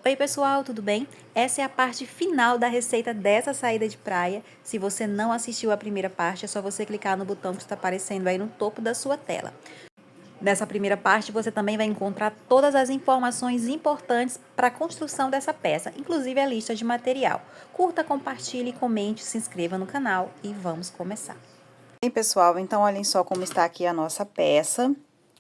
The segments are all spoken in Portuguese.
Oi pessoal, tudo bem? Essa é a parte final da receita dessa saída de praia. Se você não assistiu a primeira parte, é só você clicar no botão que está aparecendo aí no topo da sua tela. Nessa primeira parte, você também vai encontrar todas as informações importantes para a construção dessa peça, inclusive a lista de material. Curta, compartilhe, comente, se inscreva no canal e vamos começar. Bem, pessoal, então olhem só como está aqui a nossa peça.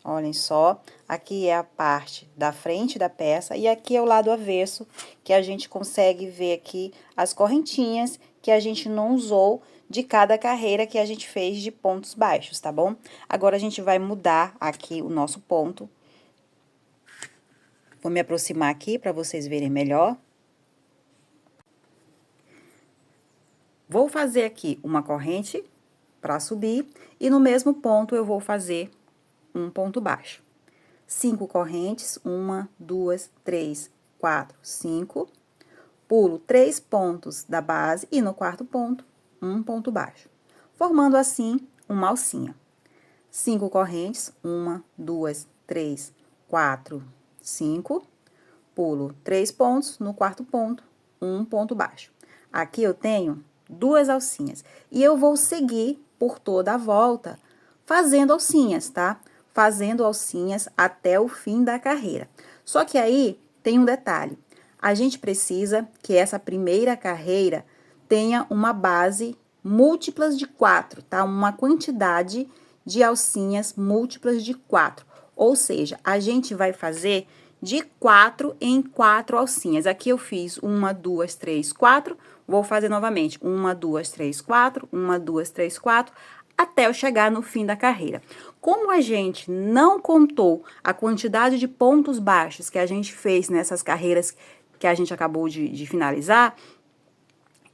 Olhem só, aqui é a parte da frente da peça e aqui é o lado avesso, que a gente consegue ver aqui as correntinhas que a gente não usou de cada carreira que a gente fez de pontos baixos, tá bom? Agora, a gente vai mudar aqui o nosso ponto. Vou me aproximar aqui para vocês verem melhor. Vou fazer aqui uma corrente para subir e no mesmo ponto eu vou fazer um ponto baixo. 5 correntes, 1, 2, 3, 4, 5. Pulo 3 pontos da base e no quarto ponto, um ponto baixo. Formando assim uma alcinha. 5 correntes, 1, 2, 3, 4, 5. Pulo 3 pontos, no quarto ponto, um ponto baixo. Aqui eu tenho 2 alcinhas. E eu vou seguir por toda a volta fazendo alcinhas, tá? Fazendo alcinhas até o fim da carreira. Só que aí tem um detalhe. A gente precisa que essa primeira carreira tenha uma base múltiplas de 4, tá? Uma quantidade de alcinhas múltiplas de 4. Ou seja, a gente vai fazer de 4 em 4 alcinhas. Aqui eu fiz 1, 2, 3, 4. Vou fazer novamente 1, 2, 3, 4. 1, 2, 3, 4. Até eu chegar no fim da carreira. Como a gente não contou a quantidade de pontos baixos que a gente fez nessas carreiras que a gente acabou de finalizar,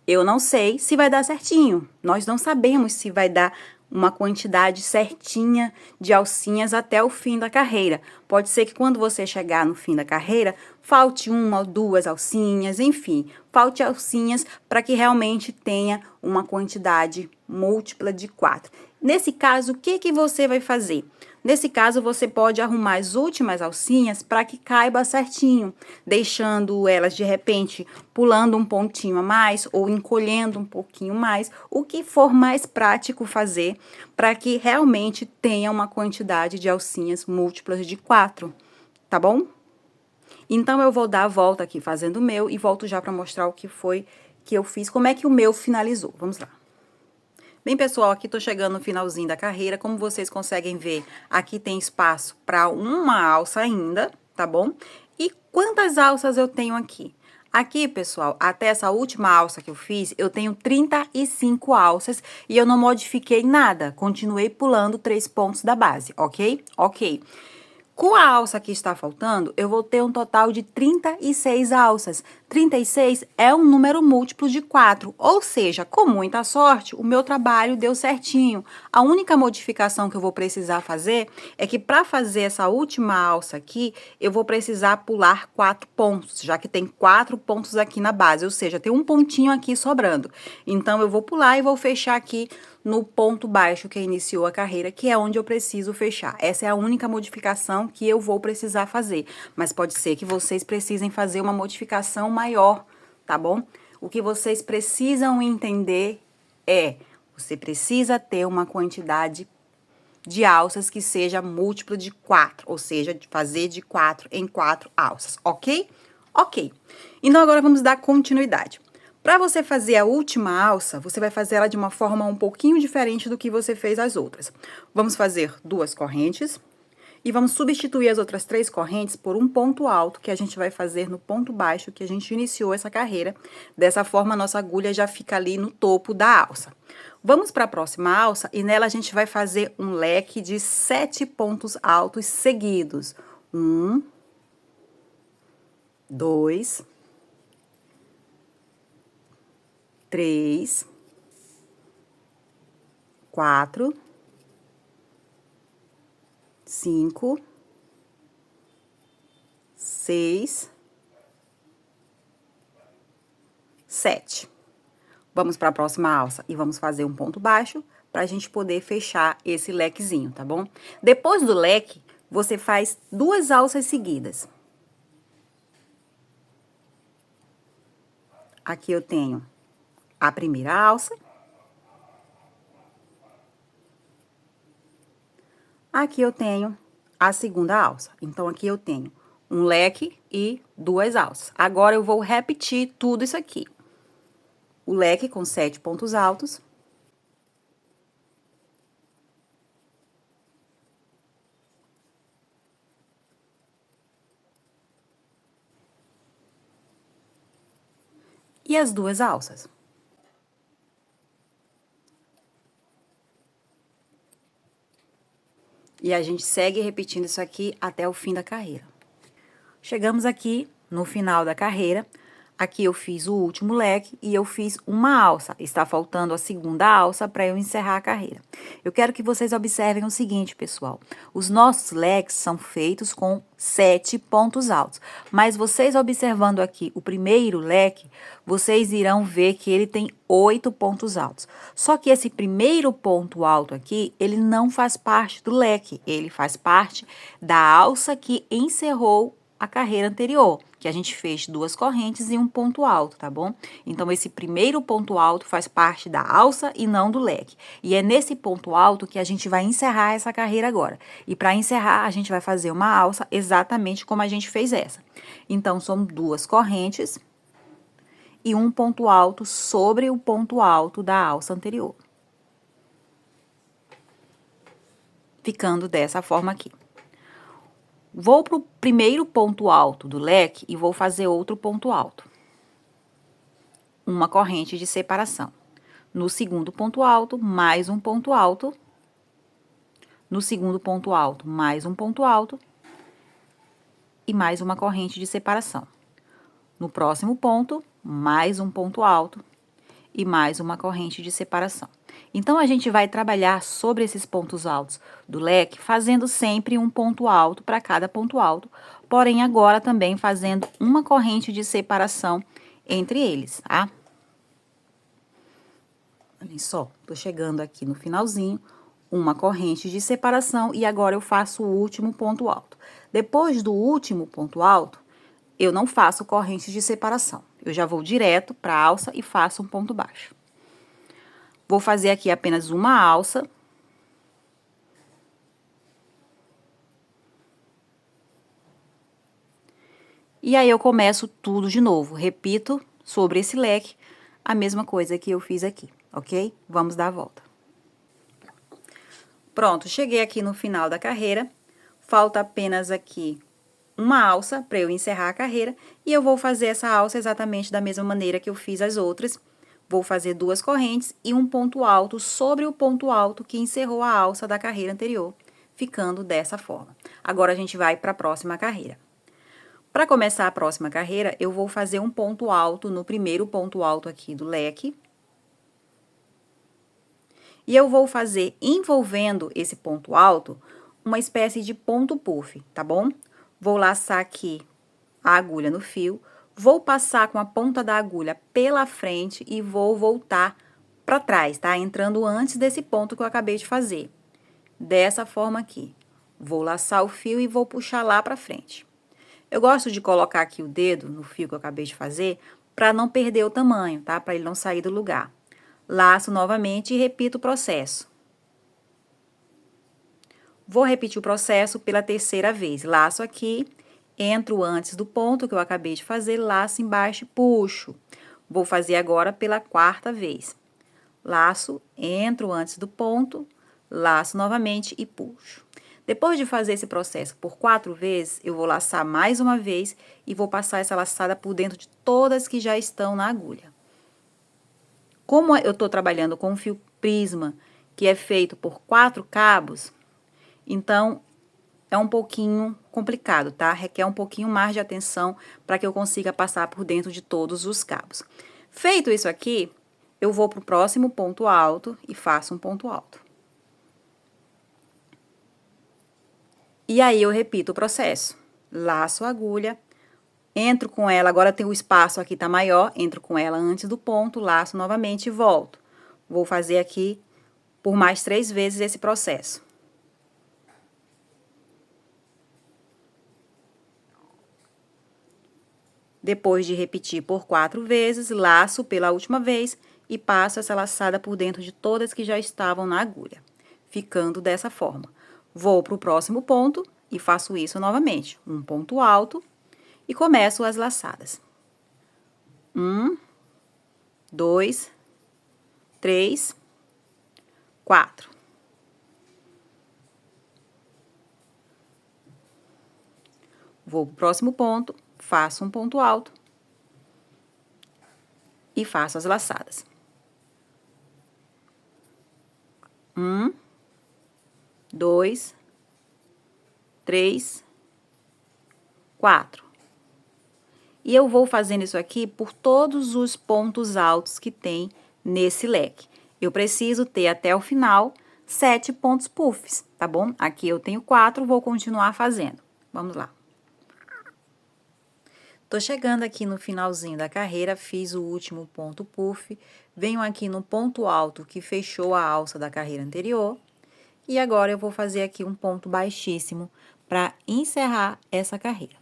eu não sei se vai dar certinho. Nós não sabemos se vai dar uma quantidade certinha de alcinhas até o fim da carreira. Pode ser que quando você chegar no fim da carreira, falte 1 ou 2 alcinhas, enfim, falte alcinhas para que realmente tenha uma quantidade múltipla de 4. Nesse caso, o que você vai fazer? Nesse caso, você pode arrumar as últimas alcinhas para que caiba certinho, deixando elas, de repente, pulando um pontinho a mais ou encolhendo um pouquinho mais, o que for mais prático fazer para que realmente tenha uma quantidade de alcinhas múltiplas de 4, tá bom? Então, eu vou dar a volta aqui fazendo o meu e volto já para mostrar o que foi que eu fiz, como é que o meu finalizou. Vamos lá. Bem, pessoal, aqui tô chegando no finalzinho da carreira. Como vocês conseguem ver, aqui tem espaço para uma alça ainda, tá bom? E quantas alças eu tenho aqui? Aqui, pessoal, até essa última alça que eu fiz, eu tenho 35 alças e eu não modifiquei nada. Continuei pulando 3 pontos da base, ok? Ok. Com a alça que está faltando, eu vou ter um total de 36 alças. 36 é um número múltiplo de 4, ou seja, com muita sorte, o meu trabalho deu certinho. A única modificação que eu vou precisar fazer é que para fazer essa última alça aqui, eu vou precisar pular 4 pontos, já que tem 4 pontos aqui na base, ou seja, tem um pontinho aqui sobrando. Então, eu vou pular e vou fechar aqui no ponto baixo que iniciou a carreira, que é onde eu preciso fechar. Essa é a única modificação que eu vou precisar fazer, mas pode ser que vocês precisem fazer uma modificação maior, tá bom? O que vocês precisam entender é, você precisa ter uma quantidade de alças que seja múltiplo de 4, ou seja, fazer de 4 em 4 alças, ok? Ok. Então, agora vamos dar continuidade. Para você fazer a última alça, você vai fazer ela de uma forma um pouquinho diferente do que você fez as outras. Vamos fazer 2 correntes e vamos substituir as outras 3 correntes por um ponto alto que a gente vai fazer no ponto baixo que a gente iniciou essa carreira. Dessa forma, a nossa agulha já fica ali no topo da alça. Vamos para a próxima alça e nela a gente vai fazer um leque de 7 pontos altos seguidos. 1, 2, 3, 4, 5, 6, 7. Vamos para a próxima alça e vamos fazer um ponto baixo para a gente poder fechar esse lequezinho, tá bom? Depois do leque, você faz 2 alças seguidas. Aqui eu tenho a primeira alça. Aqui eu tenho a segunda alça. Então, aqui eu tenho um leque e 2 alças. Agora, eu vou repetir tudo isso aqui. O leque com 7 pontos altos. E as 2 alças. E a gente segue repetindo isso aqui até o fim da carreira. Chegamos aqui no final da carreira. Aqui eu fiz o último leque e eu fiz uma alça. Está faltando a segunda alça para eu encerrar a carreira. Eu quero que vocês observem o seguinte, pessoal. Os nossos leques são feitos com 7 pontos altos. Mas vocês observando aqui o primeiro leque, vocês irão ver que ele tem 8 pontos altos. Só que esse primeiro ponto alto aqui, ele não faz parte do leque. Ele faz parte da alça que encerrou a carreira anterior, que a gente fez 2 correntes e um ponto alto, tá bom? Então, esse primeiro ponto alto faz parte da alça e não do leque. E é nesse ponto alto que a gente vai encerrar essa carreira agora. E para encerrar, a gente vai fazer uma alça exatamente como a gente fez essa. Então, são 2 correntes e um ponto alto sobre o ponto alto da alça anterior. Ficando dessa forma aqui. Vou para o primeiro ponto alto do leque e vou fazer outro ponto alto. Uma corrente de separação. No segundo ponto alto, mais um ponto alto. No segundo ponto alto, mais um ponto alto. E mais uma corrente de separação. No próximo ponto, mais um ponto alto. E mais uma corrente de separação. Então, a gente vai trabalhar sobre esses pontos altos do leque, fazendo sempre um ponto alto para cada ponto alto, porém, agora também fazendo uma corrente de separação entre eles, tá? Olhem só, tô chegando aqui no finalzinho, uma corrente de separação e agora eu faço o último ponto alto. Depois do último ponto alto, eu não faço corrente de separação. Eu já vou direto para a alça e faço um ponto baixo. Vou fazer aqui apenas uma alça. E aí, eu começo tudo de novo. Repito sobre esse leque a mesma coisa que eu fiz aqui, ok? Vamos dar a volta. Pronto, cheguei aqui no final da carreira. Falta apenas aqui uma alça para eu encerrar a carreira. E eu vou fazer essa alça exatamente da mesma maneira que eu fiz as outras. Vou fazer 2 correntes e um ponto alto sobre o ponto alto que encerrou a alça da carreira anterior, ficando dessa forma. Agora, a gente vai para a próxima carreira. Para começar a próxima carreira, eu vou fazer um ponto alto no primeiro ponto alto aqui do leque. E eu vou fazer, envolvendo esse ponto alto, uma espécie de ponto puff, tá bom? Vou laçar aqui a agulha no fio. Vou passar com a ponta da agulha pela frente e vou voltar para trás, tá? Entrando antes desse ponto que eu acabei de fazer. Dessa forma aqui. Vou laçar o fio e vou puxar lá para frente. Eu gosto de colocar aqui o dedo no fio que eu acabei de fazer para não perder o tamanho, tá? Para ele não sair do lugar. Laço novamente e repito o processo. Vou repetir o processo pela terceira vez. Laço aqui. Entro antes do ponto que eu acabei de fazer, laço embaixo e puxo. Vou fazer agora pela 4ª vez. Laço, entro antes do ponto, laço novamente e puxo. Depois de fazer esse processo por 4 vezes, eu vou laçar mais uma vez e vou passar essa laçada por dentro de todas que já estão na agulha. Como eu estou trabalhando com um fio prisma, que é feito por 4 cabos, então, é um pouquinho complicado, tá? Requer um pouquinho mais de atenção para que eu consiga passar por dentro de todos os cabos. Feito isso aqui, eu vou para o próximo ponto alto e faço um ponto alto. E aí, eu repito o processo. Laço a agulha, entro com ela, agora tem o espaço aqui, tá maior, entro com ela antes do ponto, laço novamente e volto. Vou fazer aqui por mais 3 vezes esse processo. Depois de repetir por 4 vezes, laço pela última vez e passo essa laçada por dentro de todas que já estavam na agulha, ficando dessa forma. Vou para o próximo ponto e faço isso novamente. Um ponto alto e começo as laçadas. 1, 2, 3, 4. Vou para o próximo ponto, faço um ponto alto e faço as laçadas. 1, 2, 3, 4. E eu vou fazendo isso aqui por todos os pontos altos que tem nesse leque. Eu preciso ter até o final 7 pontos puffs, tá bom? Aqui eu tenho 4, vou continuar fazendo. Vamos lá. Tô chegando aqui no finalzinho da carreira, fiz o último ponto puff, venho aqui no ponto alto que fechou a alça da carreira anterior, e agora eu vou fazer aqui um ponto baixíssimo para encerrar essa carreira.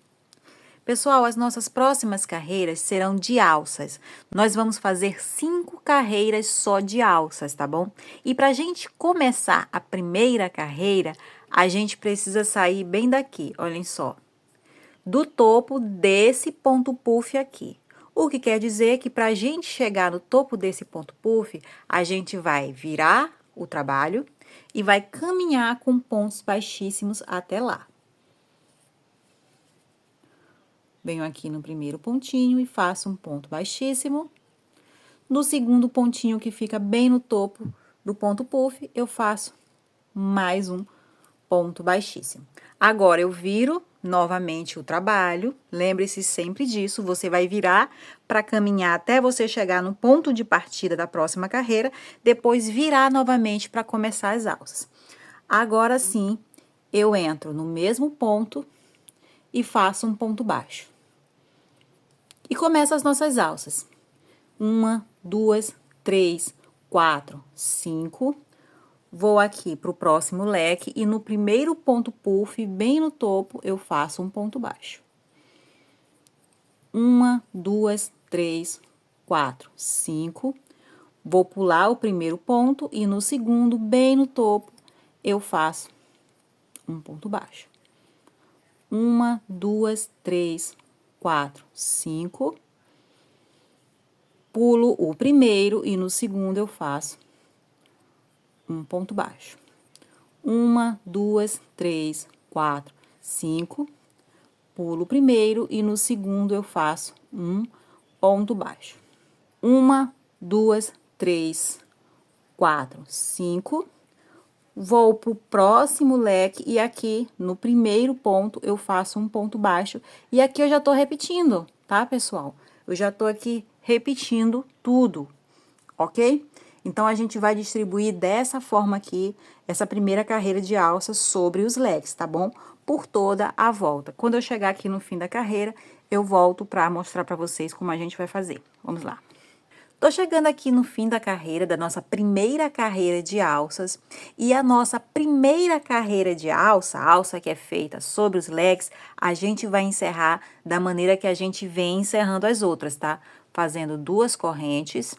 Pessoal, as nossas próximas carreiras serão de alças. Nós vamos fazer 5 carreiras só de alças, tá bom? E para a gente começar a primeira carreira, a gente precisa sair bem daqui, olhem só, do topo desse ponto puff aqui. O que quer dizer que para a gente chegar no topo desse ponto puff, a gente vai virar o trabalho e vai caminhar com pontos baixíssimos até lá. Venho aqui no primeiro pontinho e faço um ponto baixíssimo. No segundo pontinho, que fica bem no topo do ponto puff, eu faço mais um ponto baixíssimo. Agora, eu viro novamente o trabalho, lembre-se sempre disso, você vai virar para caminhar até você chegar no ponto de partida da próxima carreira, depois virar novamente para começar as alças. Agora sim, eu entro no mesmo ponto e faço um ponto baixo. E começo as nossas alças. 1, 2, 3, 4, 5. Vou aqui para o próximo leque e no primeiro ponto puff, bem no topo, eu faço um ponto baixo. 1, 2, 3, 4, 5. Vou pular o primeiro ponto e no segundo, bem no topo, eu faço um ponto baixo. 1, 2, 3, 4, 5. Pulo o primeiro e no segundo eu faço um ponto baixo. 1, 2, 3, 4, 5. Pulo o primeiro e no segundo eu faço um ponto baixo. 1, 2, 3, 4, 5. Vou pro próximo leque e aqui no primeiro ponto eu faço um ponto baixo. E aqui eu já tô repetindo, tá, pessoal? Eu já tô aqui repetindo tudo, ok? Então, a gente vai distribuir dessa forma aqui, essa primeira carreira de alça sobre os leques, tá bom? Por toda a volta. Quando eu chegar aqui no fim da carreira, eu volto pra mostrar pra vocês como a gente vai fazer. Vamos lá. Tô chegando aqui no fim da carreira, da nossa primeira carreira de alças, e a nossa primeira carreira de alça, a alça que é feita sobre os leques, a gente vai encerrar da maneira que a gente vem encerrando as outras, tá? Fazendo 2 correntes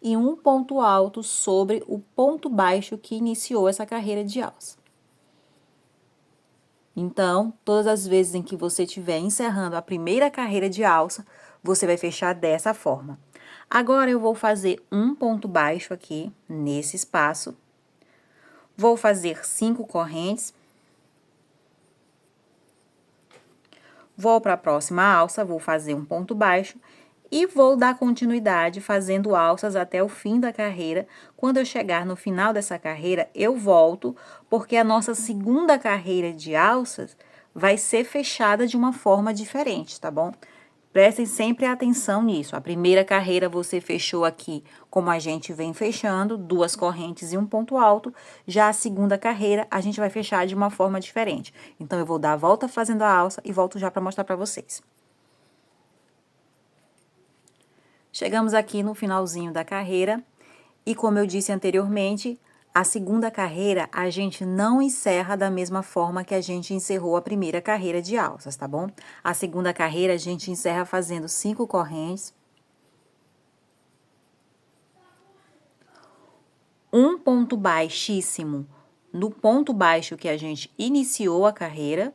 e um ponto alto sobre o ponto baixo que iniciou essa carreira de alça. Então, todas as vezes em que você estiver encerrando a primeira carreira de alça, você vai fechar dessa forma. Agora, eu vou fazer um ponto baixo aqui, nesse espaço. Vou fazer 5 correntes. Vou para a próxima alça, vou fazer um ponto baixo. E vou dar continuidade fazendo alças até o fim da carreira. Quando eu chegar no final dessa carreira, eu volto, porque a nossa segunda carreira de alças vai ser fechada de uma forma diferente, tá bom? Prestem sempre atenção nisso. A primeira carreira você fechou aqui, como a gente vem fechando, 2 correntes e um ponto alto. Já a segunda carreira, a gente vai fechar de uma forma diferente. Então, eu vou dar a volta fazendo a alça e volto já para mostrar para vocês. Chegamos aqui no finalzinho da carreira e, como eu disse anteriormente, A segunda carreira, a gente não encerra da mesma forma que a gente encerrou a primeira carreira de alças, tá bom? A segunda carreira, a gente encerra fazendo 5 correntes, um ponto baixíssimo no ponto baixo que a gente iniciou a carreira.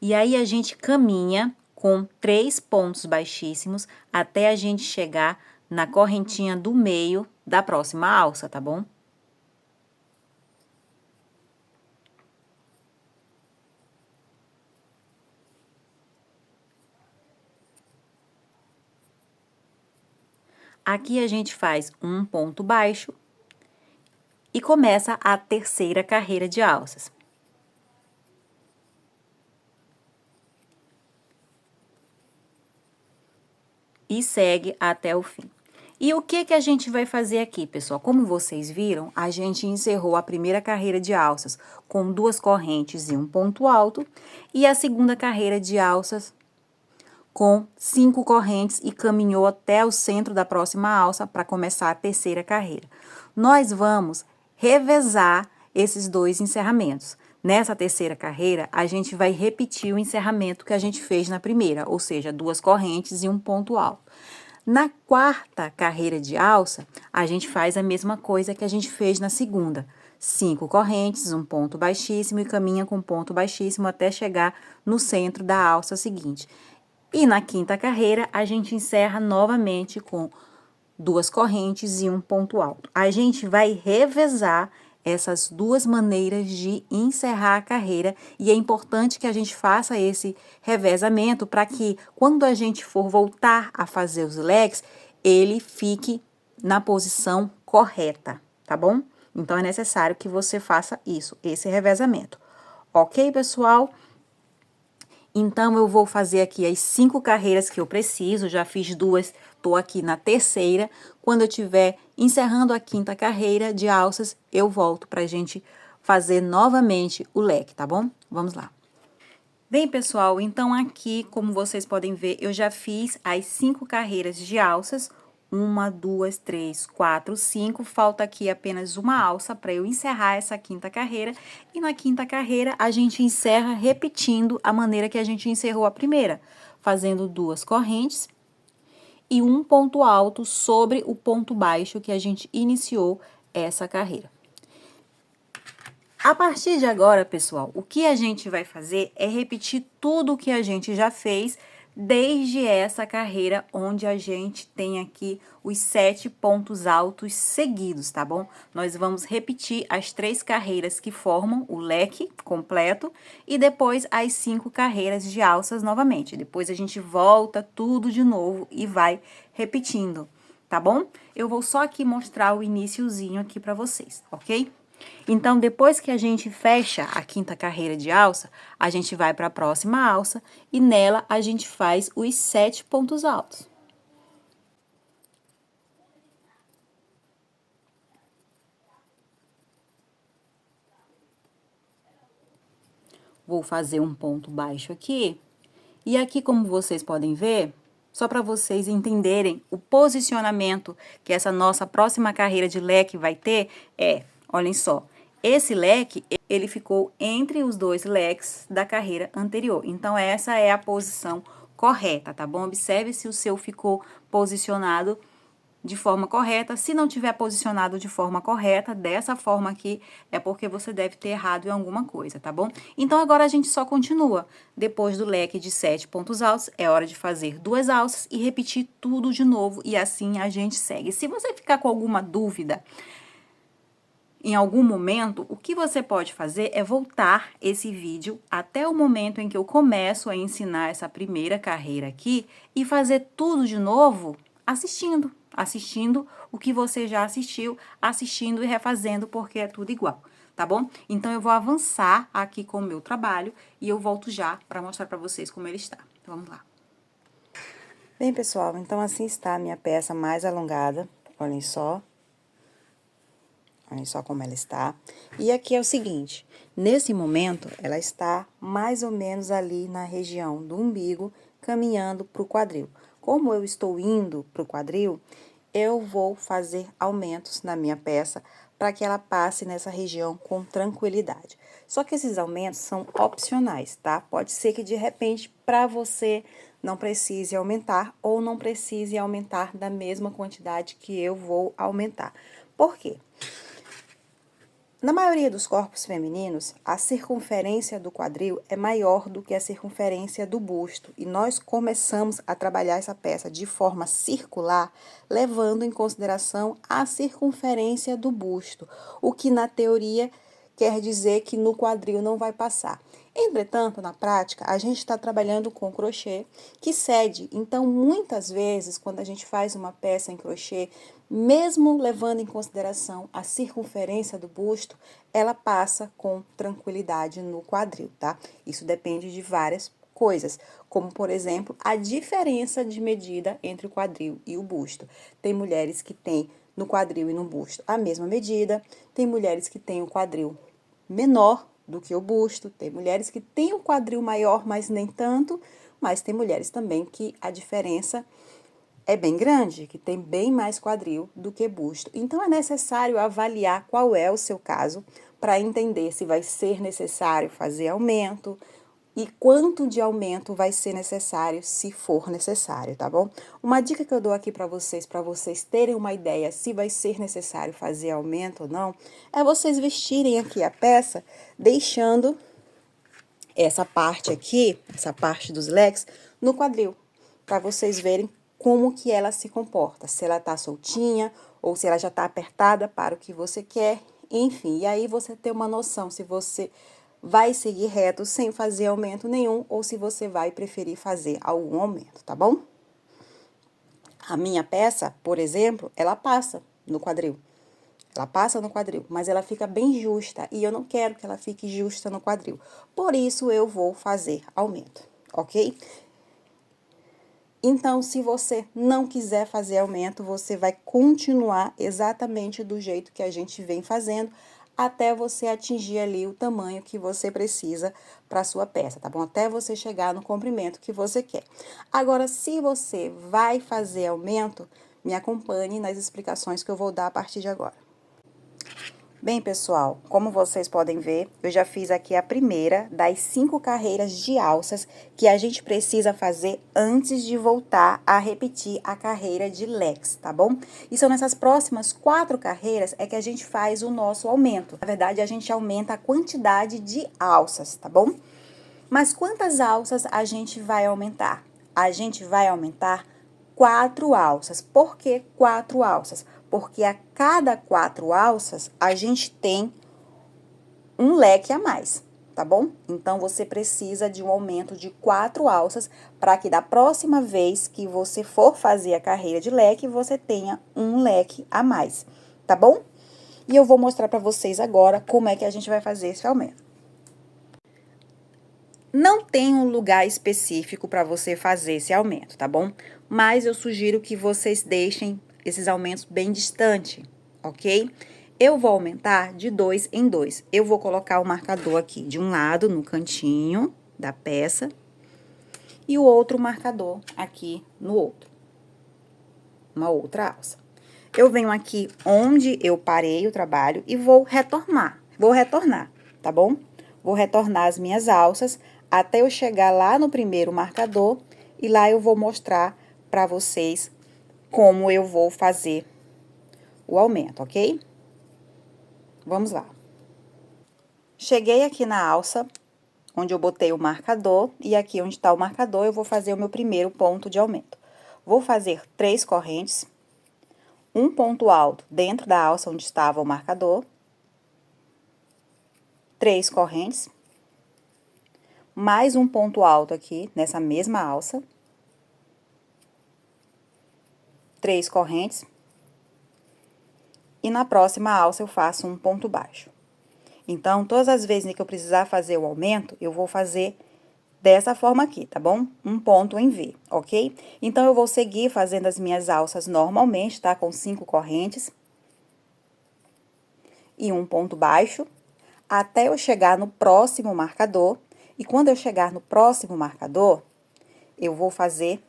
E aí, a gente caminha com 3 pontos baixíssimos até a gente chegar na correntinha do meio da próxima alça, tá bom? Aqui a gente faz um ponto baixo e começa a terceira carreira de alças. E segue até o fim. E o que que a gente vai fazer aqui, pessoal? Como vocês viram, a gente encerrou a primeira carreira de alças com 2 correntes e um ponto alto, e a segunda carreira de alças com 5 correntes e caminhou até o centro da próxima alça para começar a terceira carreira. Nós vamos revezar esses 2 encerramentos. Nessa terceira carreira, a gente vai repetir o encerramento que a gente fez na primeira, ou seja, 2 correntes e um ponto alto. Na quarta carreira de alça, a gente faz a mesma coisa que a gente fez na segunda. 5 correntes, um ponto baixíssimo e caminha com ponto baixíssimo até chegar no centro da alça seguinte. E na quinta carreira, a gente encerra novamente com 2 correntes e um ponto alto. A gente vai revezar essas 2 maneiras de encerrar a carreira e é importante que a gente faça esse revezamento para que quando a gente for voltar a fazer os leques, ele fique na posição correta, tá bom? Então, é necessário que você faça isso, esse revezamento. Ok, pessoal? Então, eu vou fazer aqui as 5 carreiras que eu preciso, já fiz 2, tô aqui na terceira. Quando eu tiver encerrando a quinta carreira de alças, eu volto pra gente fazer novamente o leque, tá bom? Vamos lá. Bem, pessoal, então aqui, como vocês podem ver, eu já fiz as 5 carreiras de alças. 1, 2, 3, 4, 5. Falta aqui apenas uma alça para eu encerrar essa quinta carreira. E na quinta carreira, a gente encerra repetindo a maneira que a gente encerrou a primeira, fazendo 2 correntes e um ponto alto sobre o ponto baixo que a gente iniciou essa carreira. A partir de agora, pessoal, o que a gente vai fazer é repetir tudo o que a gente já fez desde essa carreira onde a gente tem aqui os 7 pontos altos seguidos, tá bom? Nós vamos repetir as 3 carreiras que formam o leque completo e depois as 5 carreiras de alças novamente. Depois a gente volta tudo de novo e vai repetindo, tá bom? Eu vou só aqui mostrar o iniciozinho aqui pra vocês, ok? Então, depois que a gente fecha a quinta carreira de alça, a gente vai para a próxima alça e nela a gente faz os 7 pontos altos. Vou fazer um ponto baixo aqui. E aqui, como vocês podem ver, só para vocês entenderem o posicionamento que essa nossa próxima carreira de leque vai ter, olhem só, esse leque, ele ficou entre os 2 leques da carreira anterior. Então, essa é a posição correta, tá bom? Observe se o seu ficou posicionado de forma correta. Se não tiver posicionado de forma correta, dessa forma aqui, é porque você deve ter errado em alguma coisa, tá bom? Então, agora a gente só continua. Depois do leque de 7 pontos altos, é hora de fazer 2 alças e repetir tudo de novo, e assim a gente segue. Se você ficar com alguma dúvida em algum momento, o que você pode fazer é voltar esse vídeo até o momento em que eu começo a ensinar essa primeira carreira aqui e fazer tudo de novo assistindo o que você já assistiu, assistindo e refazendo, porque é tudo igual, tá bom? Então, eu vou avançar aqui com o meu trabalho e eu volto já para mostrar para vocês como ele está. Então, vamos lá. Bem, pessoal, então assim está a minha peça mais alongada, olhem só. Olha só como ela está. E aqui é o seguinte, nesse momento, ela está mais ou menos ali na região do umbigo, caminhando para o quadril. Como eu estou indo para o quadril, eu vou fazer aumentos na minha peça para que ela passe nessa região com tranquilidade. Só que esses aumentos são opcionais, tá? Pode ser que de repente para você não precise aumentar ou não precise aumentar da mesma quantidade que eu vou aumentar. Por quê? Na maioria dos corpos femininos, a circunferência do quadril é maior do que a circunferência do busto, e nós começamos a trabalhar essa peça de forma circular, levando em consideração a circunferência do busto, o que na teoria quer dizer que no quadril não vai passar. Entretanto, na prática, a gente está trabalhando com crochê que cede. Então, muitas vezes, quando a gente faz uma peça em crochê, mesmo levando em consideração a circunferência do busto, ela passa com tranquilidade no quadril, tá? Isso depende de várias coisas, como, por exemplo, a diferença de medida entre o quadril e o busto. Tem mulheres que têm no quadril e no busto a mesma medida, tem mulheres que têm o quadril menor do que o busto, tem mulheres que têm o quadril maior, mas nem tanto, mas tem mulheres também que a diferença é bem grande, que tem bem mais quadril do que busto. Então, é necessário avaliar qual é o seu caso para entender se vai ser necessário fazer aumento e quanto de aumento vai ser necessário, se for necessário, tá bom? Uma dica que eu dou aqui para vocês terem uma ideia se vai ser necessário fazer aumento ou não, é vocês vestirem aqui a peça, deixando essa parte aqui, essa parte dos leques, no quadril, para vocês verem como que ela se comporta, se ela tá soltinha ou se ela já tá apertada para o que você quer, enfim. E aí você ter uma noção se você vai seguir reto sem fazer aumento nenhum ou se você vai preferir fazer algum aumento, tá bom? A minha peça, por exemplo, ela passa no quadril. Ela passa no quadril, mas ela fica bem justa e eu não quero que ela fique justa no quadril. Por isso, eu vou fazer aumento, ok? Então, se você não quiser fazer aumento, você vai continuar exatamente do jeito que a gente vem fazendo, até você atingir ali o tamanho que você precisa para sua peça, tá bom? Até você chegar no comprimento que você quer. Agora, se você vai fazer aumento, me acompanhe nas explicações que eu vou dar a partir de agora. Bem, pessoal, como vocês podem ver, eu já fiz aqui a primeira das 5 carreiras de alças que a gente precisa fazer antes de voltar a repetir a carreira de leques, tá bom? E são nessas próximas 4 carreiras é que a gente faz o nosso aumento. Na verdade, a gente aumenta a quantidade de alças, tá bom? Mas quantas alças a gente vai aumentar? A gente vai aumentar 4 alças. Por que 4 alças? Porque a cada 4 alças, a gente tem um leque a mais, tá bom? Então, você precisa de um aumento de 4 alças para que da próxima vez que você for fazer a carreira de leque, você tenha um leque a mais, tá bom? E eu vou mostrar para vocês agora como é que a gente vai fazer esse aumento. Não tem um lugar específico para você fazer esse aumento, tá bom? Mas eu sugiro que vocês deixem esses aumentos bem distante, ok? Eu vou aumentar de 2 em 2. Eu vou colocar o marcador aqui de um lado, no cantinho da peça, e o outro marcador aqui no outro. Uma outra alça. Eu venho aqui onde eu parei o trabalho e vou retornar. Vou retornar, tá bom? Vou retornar as minhas alças até eu chegar lá no primeiro marcador e lá eu vou mostrar para vocês como eu vou fazer o aumento, ok? Vamos lá. Cheguei aqui na alça, onde eu botei o marcador, e aqui onde tá o marcador, eu vou fazer o meu primeiro ponto de aumento. Vou fazer 3 correntes, um ponto alto dentro da alça onde estava o marcador, 3 correntes, mais um ponto alto aqui nessa mesma alça, 3 correntes, e na próxima alça eu faço um ponto baixo. Então, todas as vezes que eu precisar fazer o aumento, eu vou fazer dessa forma aqui, tá bom? Um ponto em V, ok? Então, eu vou seguir fazendo as minhas alças normalmente, tá? Com 5 correntes e um ponto baixo, até eu chegar no próximo marcador. E quando eu chegar no próximo marcador, eu vou fazer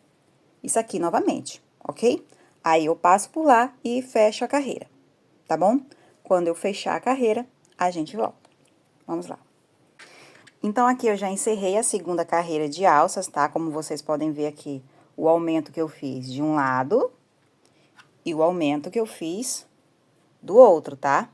isso aqui novamente, ok? Aí, eu passo por lá e fecho a carreira, tá bom? Quando eu fechar a carreira, a gente volta. Vamos lá. Então, aqui eu já encerrei a segunda carreira de alças, tá? Como vocês podem ver aqui, o aumento que eu fiz de um lado e o aumento que eu fiz do outro, tá?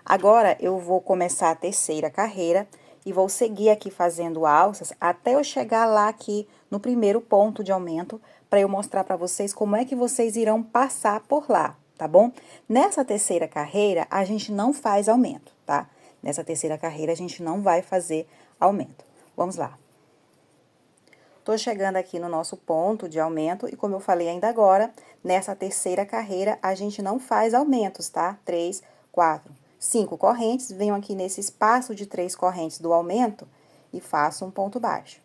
Agora, eu vou começar a terceira carreira e vou seguir aqui fazendo alças até eu chegar lá aqui no primeiro ponto de aumento, para eu mostrar para vocês como é que vocês irão passar por lá, tá bom? Nessa terceira carreira, a gente não faz aumento, tá? Nessa terceira carreira, a gente não vai fazer aumento. Vamos lá. Tô chegando aqui no nosso ponto de aumento e, como eu falei ainda agora, nessa terceira carreira, a gente não faz aumentos, tá? 3, 4, 5 correntes, venho aqui nesse espaço de 3 correntes do aumento e faço um ponto baixo.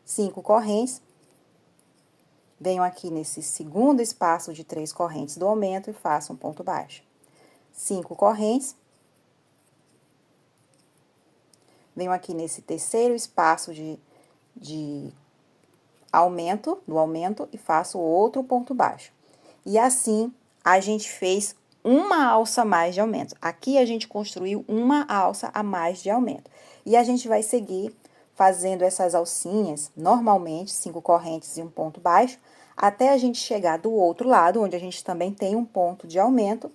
5 correntes, venho aqui nesse segundo espaço de 3 correntes do aumento e faço um ponto baixo. 5 correntes, venho aqui nesse terceiro espaço de aumento, do aumento, e faço outro ponto baixo. E assim, a gente fez uma alça a mais de aumento. Aqui, a gente construiu uma alça a mais de aumento. E a gente vai seguir fazendo essas alcinhas, normalmente, 5 correntes e um ponto baixo, até a gente chegar do outro lado, onde a gente também tem um ponto de aumento,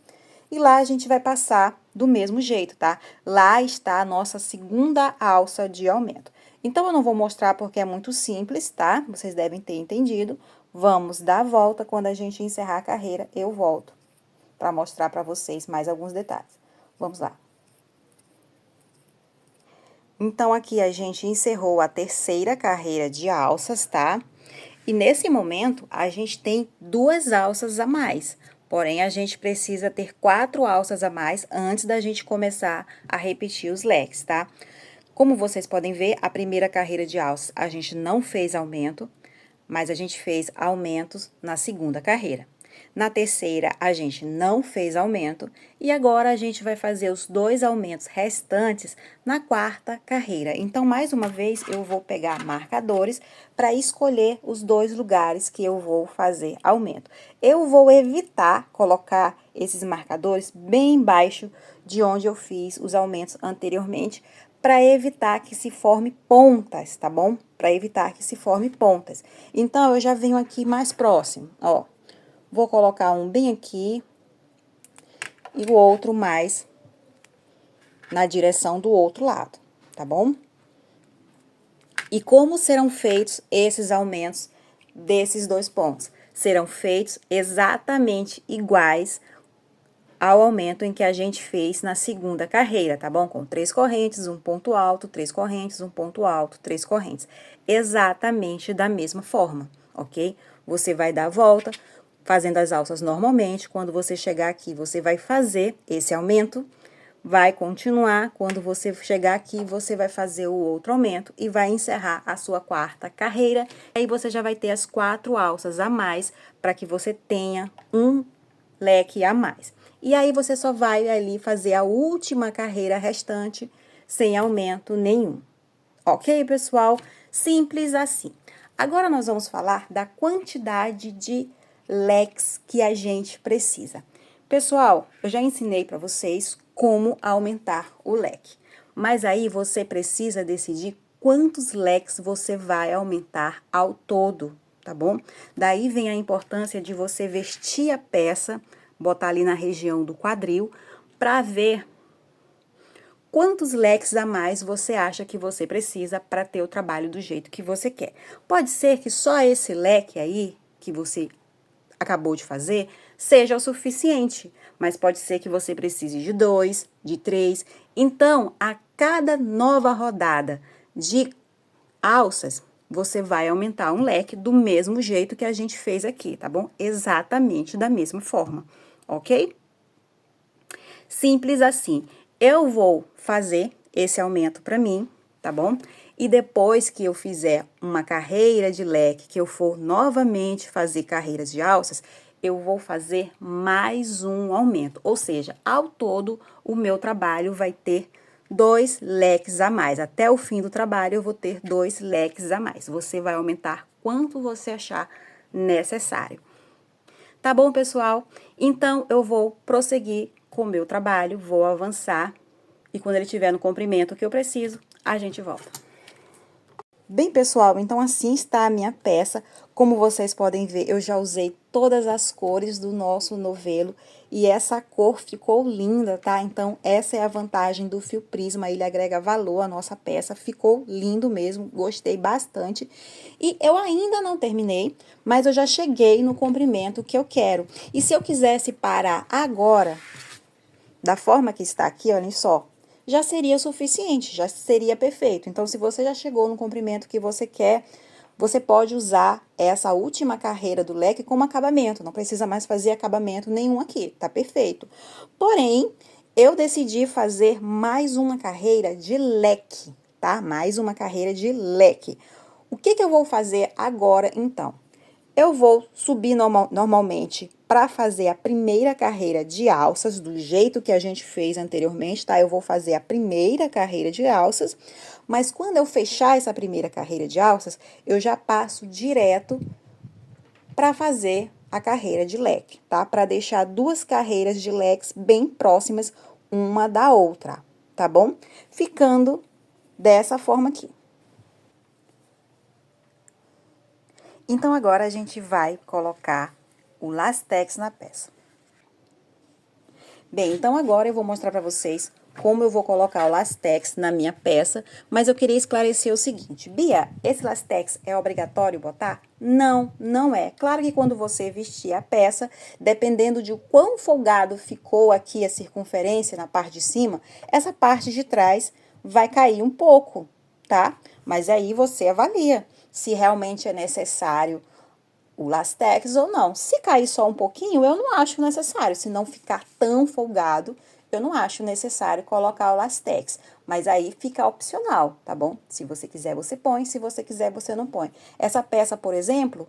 e lá a gente vai passar do mesmo jeito, tá? Lá está a nossa segunda alça de aumento. Então, eu não vou mostrar porque é muito simples, tá? Vocês devem ter entendido. Vamos dar a volta, quando a gente encerrar a carreira, eu volto para mostrar para vocês mais alguns detalhes. Vamos lá. Então, aqui a gente encerrou a terceira carreira de alças, tá? E nesse momento, a gente tem 2 alças a mais. Porém, a gente precisa ter 4 alças a mais antes da gente começar a repetir os leques, tá? Como vocês podem ver, a primeira carreira de alças a gente não fez aumento, mas a gente fez aumentos na segunda carreira. Na terceira, a gente não fez aumento e agora a gente vai fazer os 2 aumentos restantes na quarta carreira. Então, mais uma vez, eu vou pegar marcadores para escolher os 2 lugares que eu vou fazer aumento. Eu vou evitar colocar esses marcadores bem embaixo de onde eu fiz os aumentos anteriormente, para evitar que se forme pontas, tá bom? Para evitar que se forme pontas. Então, eu já venho aqui mais próximo, ó. Vou colocar um bem aqui e o outro mais na direção do outro lado, tá bom? E como serão feitos esses aumentos desses 2 pontos? Serão feitos exatamente iguais ao aumento em que a gente fez na segunda carreira, tá bom? Com 3 correntes, um ponto alto, 3 correntes, um ponto alto, 3 correntes. Exatamente da mesma forma, ok? Você vai dar a volta, fazendo as alças normalmente. Quando você chegar aqui, você vai fazer esse aumento, vai continuar. Quando você chegar aqui, você vai fazer o outro aumento e vai encerrar a sua quarta carreira. Aí, você já vai ter as 4 alças a mais, para que você tenha um leque a mais. E aí, você só vai ali fazer a última carreira restante sem aumento nenhum. Ok, pessoal? Simples assim. Agora, nós vamos falar da quantidade de leques que a gente precisa. Pessoal, eu já ensinei para vocês como aumentar o leque. Mas aí, você precisa decidir quantos leques você vai aumentar ao todo, tá bom? Daí vem a importância de você vestir a peça, botar ali na região do quadril, para ver quantos leques a mais você acha que você precisa para ter o trabalho do jeito que você quer. Pode ser que só esse leque aí, que você acabou de fazer, seja o suficiente, mas pode ser que você precise de 2, de 3. Então, a cada nova rodada de alças, você vai aumentar um leque do mesmo jeito que a gente fez aqui, tá bom? Exatamente da mesma forma, ok? Simples assim. Eu vou fazer esse aumento para mim, tá bom? E depois que eu fizer uma carreira de leque, que eu for novamente fazer carreiras de alças, eu vou fazer mais um aumento. Ou seja, ao todo, o meu trabalho vai ter 2 leques a mais. Até o fim do trabalho, eu vou ter 2 leques a mais. Você vai aumentar quanto você achar necessário. Tá bom, pessoal? Então, eu vou prosseguir com o meu trabalho, vou avançar, e quando ele estiver no comprimento que eu preciso, a gente volta. Bem, pessoal, então assim está a minha peça. Como vocês podem ver, eu já usei todas as cores do nosso novelo e essa cor ficou linda, tá? Então, essa é a vantagem do fio prisma, ele agrega valor à nossa peça, ficou lindo mesmo, gostei bastante. E eu ainda não terminei, mas eu já cheguei no comprimento que eu quero. E se eu quisesse parar agora, da forma que está aqui, olhem só, já seria suficiente, já seria perfeito. Então, se você já chegou no comprimento que você quer, você pode usar essa última carreira do leque como acabamento. Não precisa mais fazer acabamento nenhum aqui, tá perfeito. Porém, eu decidi fazer mais uma carreira de leque, tá? Mais uma carreira de leque. O que eu vou fazer agora, então? Eu vou subir normalmente para fazer a primeira carreira de alças, do jeito que a gente fez anteriormente, tá? Eu vou fazer a primeira carreira de alças, mas quando eu fechar essa primeira carreira de alças, eu já passo direto para fazer a carreira de leque, tá? Para deixar duas carreiras de leques bem próximas uma da outra, tá bom? Ficando dessa forma aqui. Então, agora a gente vai colocar o lastex na peça. Bem, então agora eu vou mostrar para vocês como eu vou colocar o lastex na minha peça, mas eu queria esclarecer o seguinte. Bia, esse lastex é obrigatório botar? Não, não é. Claro que quando você vestir a peça, dependendo de o quão folgado ficou aqui a circunferência na parte de cima, essa parte de trás vai cair um pouco, tá? Mas aí você avalia se realmente é necessário o lastex ou não. Se cair só um pouquinho, eu não acho necessário. Se não ficar tão folgado, eu não acho necessário colocar o lastex. Mas aí fica opcional, tá bom? Se você quiser, você põe. Se você quiser, você não põe. Essa peça, por exemplo,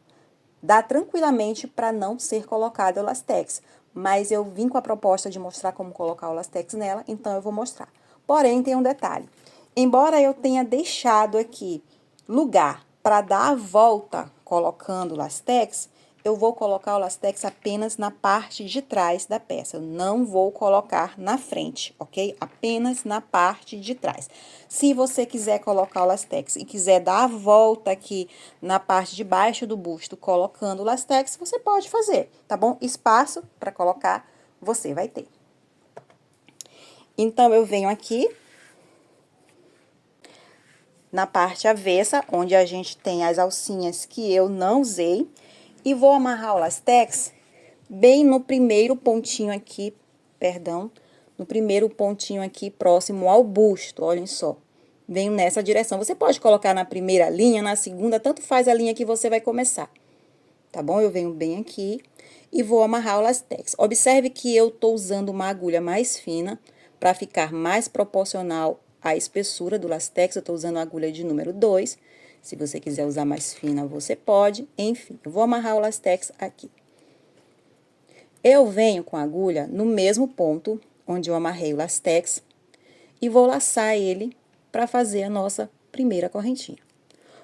dá tranquilamente para não ser colocado o lastex. Mas eu vim com a proposta de mostrar como colocar o lastex nela, então eu vou mostrar. Porém, tem um detalhe. Embora eu tenha deixado aqui lugar para dar a volta colocando o lastex, eu vou colocar o lastex apenas na parte de trás da peça. Eu não vou colocar na frente, ok? Apenas na parte de trás. Se você quiser colocar o lastex e quiser dar a volta aqui na parte de baixo do busto colocando o lastex, você pode fazer, tá bom? Espaço para colocar, você vai ter. Então, eu venho aqui na parte avessa, onde a gente tem as alcinhas que eu não usei, e vou amarrar o lastex bem no primeiro pontinho aqui, perdão, no primeiro pontinho aqui próximo ao busto, olhem só. Venho nessa direção. Você pode colocar na primeira linha, na segunda, tanto faz a linha que você vai começar. Tá bom? Eu venho bem aqui e vou amarrar o lastex. Observe que eu tô usando uma agulha mais fina para ficar mais proporcional à espessura do lastex. Eu tô usando a agulha de número 2. Se você quiser usar mais fina, você pode. Enfim, eu vou amarrar o lastex aqui. Eu venho com a agulha no mesmo ponto onde eu amarrei o lastex e vou laçar ele para fazer a nossa primeira correntinha.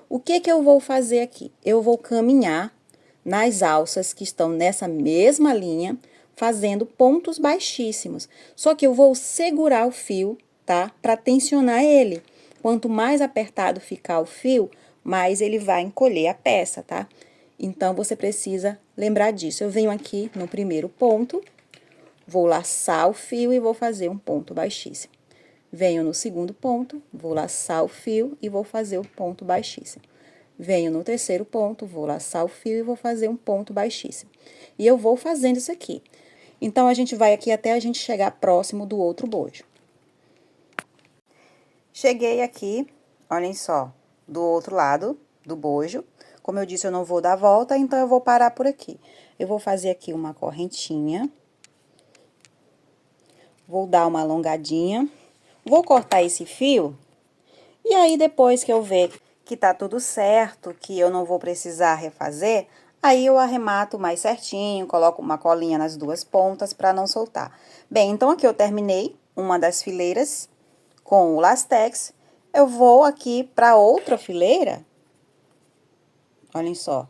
O que eu vou fazer aqui? Eu vou caminhar nas alças que estão nessa mesma linha, fazendo pontos baixíssimos. Só que eu vou segurar o fio, tá? Para tensionar ele. Quanto mais apertado ficar o fio, mais ele vai encolher a peça, tá? Então, você precisa lembrar disso. Eu venho aqui no primeiro ponto, vou laçar o fio e vou fazer um ponto baixíssimo. Venho no segundo ponto, vou laçar o fio e vou fazer um ponto baixíssimo. Venho no terceiro ponto, vou laçar o fio e vou fazer um ponto baixíssimo. E eu vou fazendo isso aqui. Então, a gente vai aqui até a gente chegar próximo do outro bojo. Cheguei aqui, olhem só, do outro lado do bojo. Como eu disse, eu não vou dar volta, então eu vou parar por aqui. Eu vou fazer aqui uma correntinha. Vou dar uma alongadinha. Vou cortar esse fio. E aí, depois que eu ver que tá tudo certo, que eu não vou precisar refazer, aí eu arremato mais certinho, coloco uma colinha nas duas pontas para não soltar. Bem, então aqui eu terminei uma das fileiras com o lastex. Eu vou aqui para outra fileira, olhem só,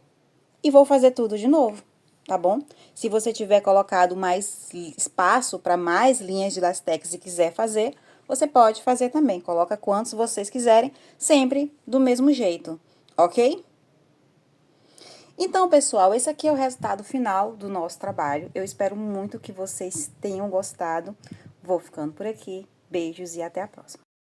e vou fazer tudo de novo. tá bom? Se você tiver colocado mais espaço para mais linhas de lastex e quiser fazer, você pode fazer também. Coloca quantos vocês quiserem, sempre do mesmo jeito, ok? Então, pessoal, esse aqui é o resultado final do nosso trabalho. Eu espero muito que vocês tenham gostado. Vou ficando por aqui. Beijos e até a próxima.